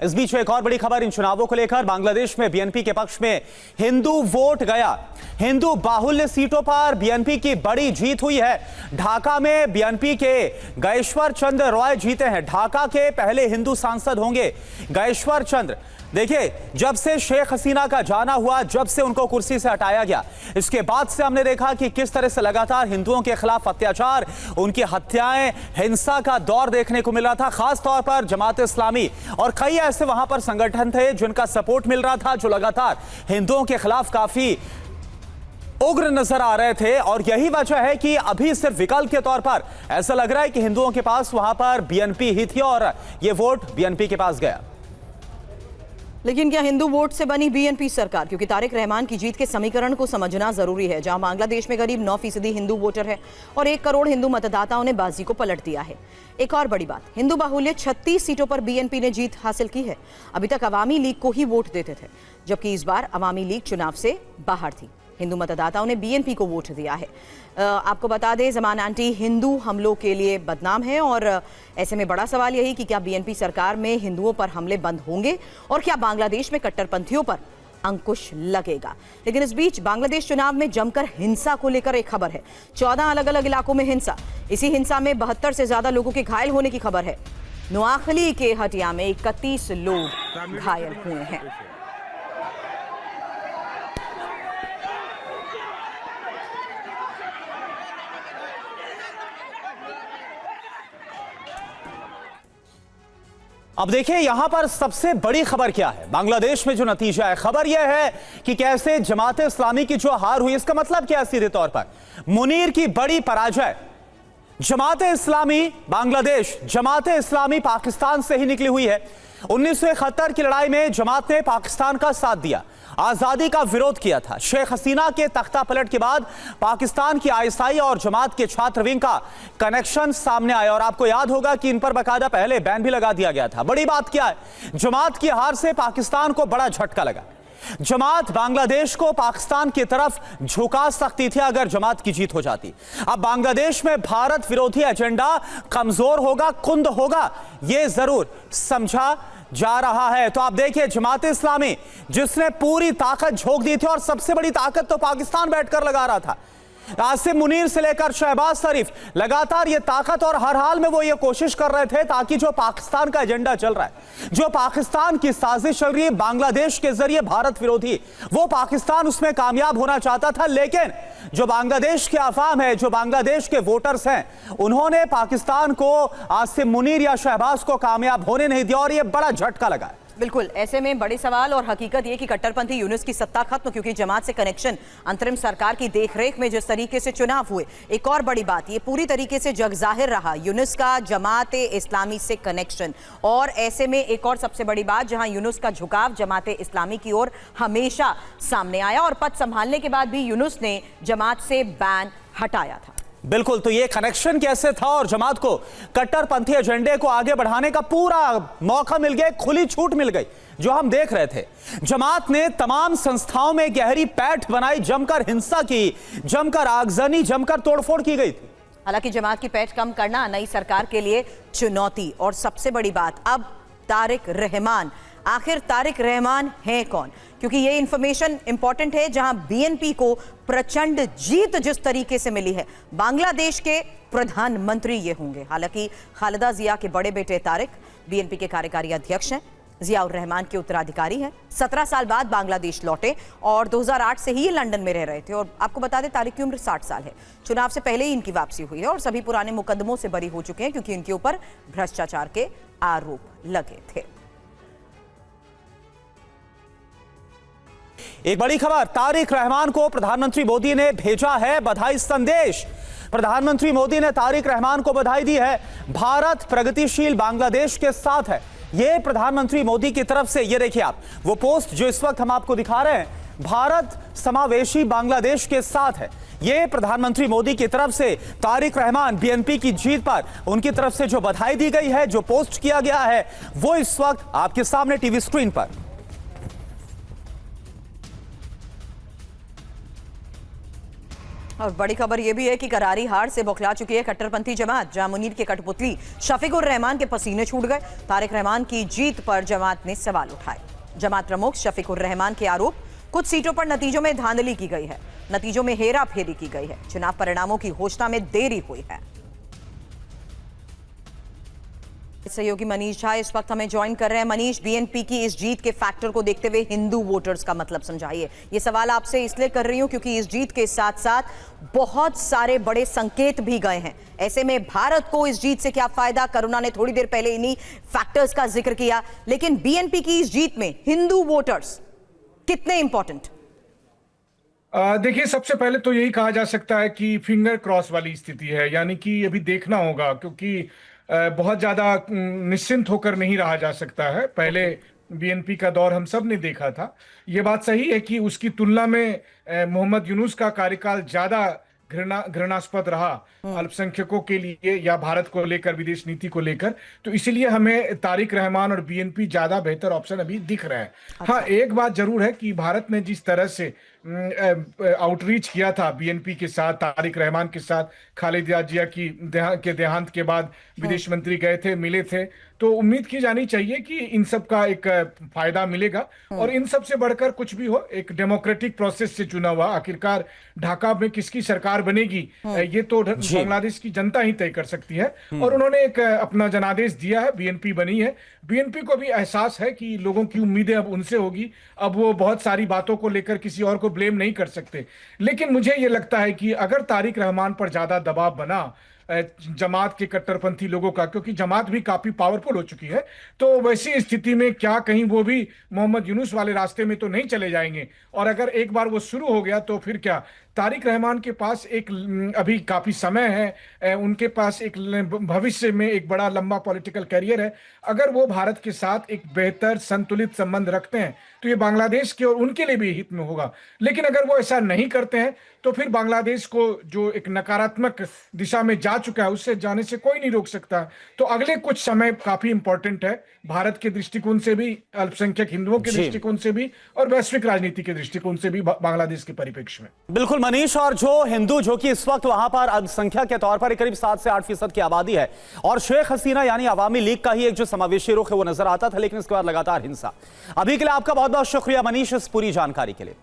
इस बीच एक और बड़ी खबर इन चुनावों को लेकर, बांग्लादेश में बीएनपी के पक्ष में हिंदू वोट गया। हिंदू बाहुल्य सीटों पर बीएनपी की बड़ी जीत हुई है। ढाका में बीएनपी के गयेश्वर चंद्र रॉय जीते हैं। ढाका के पहले हिंदू सांसद होंगे गयेश्वर चंद्र। देखिए, जब से शेख हसीना का जाना हुआ, जब से उनको कुर्सी से हटाया गया, इसके बाद से हमने देखा कि किस तरह से लगातार हिंदुओं के खिलाफ अत्याचार, उनकी हत्याएं, हिंसा का दौर देखने को मिल रहा था। खास तौर पर जमात इस्लामी और कई ऐसे वहां पर संगठन थे जिनका सपोर्ट मिल रहा था, जो लगातार हिंदुओं के खिलाफ काफी उग्र नजर आ रहे थे। और यही वजह है कि अभी सिर्फ विकल्प के तौर पर ऐसा लग रहा है कि हिंदुओं के पास वहां पर बीएनपी ही थी और ये वोट बीएनपी के पास गया। लेकिन क्या हिंदू वोट से बनी बीएनपी सरकार? क्योंकि तारिक रहमान की जीत के समीकरण को समझना जरूरी है। जहां बांग्लादेश में करीब 9% हिंदू वोटर है और 1 करोड़ हिंदू मतदाताओं ने बाजी को पलट दिया है। एक और बड़ी बात, हिंदू बाहुल्य 36 सीटों पर बीएनपी ने जीत हासिल की है। अभी तक अवामी लीग को ही वोट देते थे, जबकि इस बार अवामी लीग चुनाव से बाहर थी। हिंदू मतदाताओं ने बीएनपी को वोट दिया है। आपको बता दें, ज़मान आंटी हिंदू हमलों के लिए बदनाम है और ऐसे में बड़ा सवाल यही कि क्या बीएनपी सरकार में हिंदुओं पर हमले बंद होंगे और क्या बांग्लादेश में कट्टरपंथियों पर अंकुश लगेगा। लेकिन इस बीच बांग्लादेश चुनाव में जमकर हिंसा को लेकर एक खबर है। 14 अलग अलग इलाकों में हिंसा। इसी हिंसा में 72 से ज्यादा लोगों के घायल होने की खबर है। नोआखली के हटिया में 31 लोग घायल हुए हैं। अब देखिए, यहां पर सबसे बड़ी खबर क्या है बांग्लादेश में जो नतीजा है। खबर यह है कि कैसे जमात इस्लामी की जो हार हुई, इसका मतलब क्या है सीधे तौर पर? मुनीर की बड़ी पराजय। जमात इस्लामी बांग्लादेश, जमात इस्लामी पाकिस्तान से ही निकली हुई है। 1971 की लड़ाई में जमात ने पाकिस्तान का साथ दिया, आजादी का विरोध किया था। शेख हसीना के तख्ता पलट के बाद पाकिस्तान की आईएसआई और जमात के छात्र विंग का कनेक्शन सामने आया और आपको याद होगा कि इन पर बकायदा पहले बैन भी लगा दिया गया था। बड़ी बात क्या है, जमात की हार से पाकिस्तान को बड़ा झटका लगा। जमात बांग्लादेश को पाकिस्तान की तरफ झुका सकती थी अगर जमात की जीत हो जाती। अब बांग्लादेश में भारत विरोधी एजेंडा कमजोर होगा, कुंद होगा, यह जरूर समझा जा रहा है। तो आप देखिए, जमात इस्लामी जिसने पूरी ताकत झोंक दी थी और सबसे बड़ी ताकत तो पाकिस्तान बैठकर लगा रहा था। आसिम मुनीर से लेकर शहबाज शरीफ लगातार ये ताकत और हर हाल में वो ये कोशिश कर रहे थे ताकि जो पाकिस्तान का एजेंडा चल रहा है, जो पाकिस्तान की साजिश चल रही है बांग्लादेश के जरिए भारत विरोधी, वो पाकिस्तान उसमें कामयाब होना चाहता था। लेकिन जो बांग्लादेश के अवाम है, जो बांग्लादेश के वोटर्स हैं, उन्होंने पाकिस्तान को, आसिम मुनीर या शहबाज को कामयाब होने नहीं दिया और ये बड़ा झटका लगा। बिल्कुल, ऐसे में बड़े सवाल और हकीकत ये कि कट्टरपंथी यूनुस की सत्ता खत्म, क्योंकि जमात से कनेक्शन अंतरिम सरकार की देखरेख में जिस तरीके से चुनाव हुए। एक और बड़ी बात, ये पूरी तरीके से जग जाहिर रहा यूनुस का जमात इस्लामी से कनेक्शन। और ऐसे में एक और सबसे बड़ी बात, जहां यूनुस का झुकाव जमात इस्लामी की ओर हमेशा सामने आया और पद संभालने के बाद भी यूनुस ने जमात से बैन हटाया था। बिल्कुल, तो ये कनेक्शन कैसे था और जमात को कट्टरपंथी एजेंडे को आगे बढ़ाने का पूरा मौका मिल गया, खुली छूट मिल गई, जो हम देख रहे थे। जमात ने तमाम संस्थाओं में गहरी पैठ बनाई, जमकर हिंसा की, जमकर आगजनी, जमकर तोड़फोड़ की गई थी। हालांकि जमात की पैठ कम करना नई सरकार के लिए चुनौती। और सबसे बड़ी बात, अब तारिक रहमान, आखिर तारिक रहमान है कौन? क्योंकि ये इंफॉर्मेशन इंपॉर्टेंट है। जहां बीएनपी को प्रचंड जीत जिस तरीके से मिली है, बांग्लादेश के प्रधानमंत्री ये होंगे। हालांकि खालिदा जिया के बड़े बेटे तारिक बीएनपी के कार्यकारी अध्यक्ष हैं, जियाउर रहमान के उत्तराधिकारी हैं। 17 साल बाद बांग्लादेश लौटे और 2008 से ही ये लंदन में रह रहे थे। और आपको बता दें, तारिक की उम्र 60 साल है। चुनाव से पहले ही इनकी वापसी हुई है और सभी पुराने मुकदमों से बरी हो चुके हैं, क्योंकि इनके ऊपर भ्रष्टाचार के आरोप लगे थे। एक बड़ी खबर, तारिक रहमान को प्रधानमंत्री मोदी ने भेजा है बधाई संदेश। प्रधानमंत्री मोदी ने तारिक रहमान को बधाई दी है। भारत प्रगतिशील बांग्लादेश के साथ है, यह प्रधानमंत्री मोदी की तरफ से। ये देखिए आप, वो पोस्ट जो इस वक्त हम आपको दिखा रहे हैं, भारत समावेशी बांग्लादेश के साथ है, ये प्रधानमंत्री मोदी की तरफ से तारिक रहमान बीएनपी की जीत पर उनकी तरफ से जो बधाई दी गई है, जो पोस्ट किया गया है, वो इस वक्त आपके सामने टीवी स्क्रीन पर। और बड़ी खबर यह भी है कि करारी हार से बौखला चुकी है कट्टरपंथी जमात, जहां मुनीर के कठपुतली शफीकुर रहमान के पसीने छूट गए। तारिक रहमान की जीत पर जमात ने सवाल उठाए। जमात प्रमुख शफीकुर रहमान के आरोप, कुछ सीटों पर नतीजों में धांधली की गई है, नतीजों में हेरा फेरी की गई है, चुनाव परिणामों की घोषणा में देरी हुई है। सहयोगी मनीष झा इस वक्त हमें ज्वाइन कर रहे हैं। मनीष, बीएनपी की इस जीत के फैक्टर को देखते हुए हिंदू वोटर्स का मतलब समझाइए। ये सवाल आपसे इसलिए कर रही हूं क्योंकि इस जीत के साथ साथ बहुत सारे बड़े संकेत भी गए हैं। ऐसे में भारत को इस जीत से क्या फायदा? करुणा ने थोड़ी देर पहले इन्हीं फैक्टर्स का जिक्र किया, लेकिन बीएनपी की इस जीत में हिंदू वोटर्स कितने इंपॉर्टेंट? देखिए, सबसे पहले तो यही कहा जा सकता है कि फिंगर क्रॉस वाली स्थिति है, यानी कि अभी देखना होगा, क्योंकि बहुत ज्यादा निश्चिंत होकर नहीं रहा जा सकता है। पहले बीएनपी का दौर हम सब ने देखा था। ये बात सही है कि उसकी तुलना में मोहम्मद यूनुस का कार्यकाल ज्यादा घृणास्पद रहा अल्पसंख्यकों के लिए या भारत को लेकर, विदेश नीति को लेकर। तो इसीलिए हमें तारिक रहमान और बीएनपी ज्यादा बेहतर ऑप्शन अभी दिख रहा है। अच्छा। हाँ, एक बात जरूर है कि भारत ने जिस तरह से आउटरीच किया था बीएनपी के साथ, तारिक रहमान के साथ, खालिदा जिया की देहांत के बाद विदेश मंत्री गए थे, मिले थे, तो उम्मीद की जानी चाहिए कि इन सब का एक फायदा मिलेगा। और इन सब से बढ़कर कुछ भी हो, एक डेमोक्रेटिक प्रोसेस से चुना हुआ, आखिरकार ढाका में किसकी सरकार बनेगी ये तो बांग्लादेश की जनता ही तय कर सकती है। और उन्होंने एक अपना जनादेश दिया है, बीएनपी बनी है। बीएनपी को भी एहसास है कि लोगों की उम्मीदें अब उनसे होगी, अब वो बहुत सारी बातों को लेकर किसी और को ब्लेम नहीं कर सकते। लेकिन मुझे ये लगता है कि अगर तारिक रहमान पर ज्यादा दबाव बना जमात के कट्टरपंथी लोगों का, क्योंकि जमात भी काफी पावरफुल हो चुकी है, तो वैसी स्थिति में क्या कहीं वो भी मोहम्मद यूनुस वाले रास्ते में तो नहीं चले जाएंगे। और अगर एक बार वो शुरू हो गया तो फिर क्या, तारिक रहमान के पास एक अभी काफी समय है, उनके पास एक भविष्य में एक बड़ा लंबा पॉलिटिकल कैरियर है। अगर वो भारत के साथ एक बेहतर संतुलित संबंध रखते हैं तो ये बांग्लादेश के और उनके लिए भी हित में होगा। लेकिन अगर वो ऐसा नहीं करते हैं तो फिर बांग्लादेश को जो एक नकारात्मक दिशा में जा चुका है, उससे जाने से कोई नहीं रोक सकता। तो अगले कुछ समय काफी इंपॉर्टेंट है, भारत के दृष्टिकोण से भी, अल्पसंख्यक हिंदुओं के दृष्टिकोण से भी, और वैश्विक राजनीति के दृष्टिकोण से भी बांग्लादेश के परिप्रेक्ष्य में। बिल्कुल मनीष, और जो हिंदू जो कि इस वक्त वहां पर अल्पसंख्यक के तौर पर करीब 7 से 8% की आबादी है, और शेख हसीना यानी अवामी लीग का ही एक जो समावेशी रुख है वो नजर आता था, लेकिन इसके बाद लगातार हिंसा। अभी के लिए आपका बहुत बहुत शुक्रिया मनीष इस पूरी जानकारी के लिए।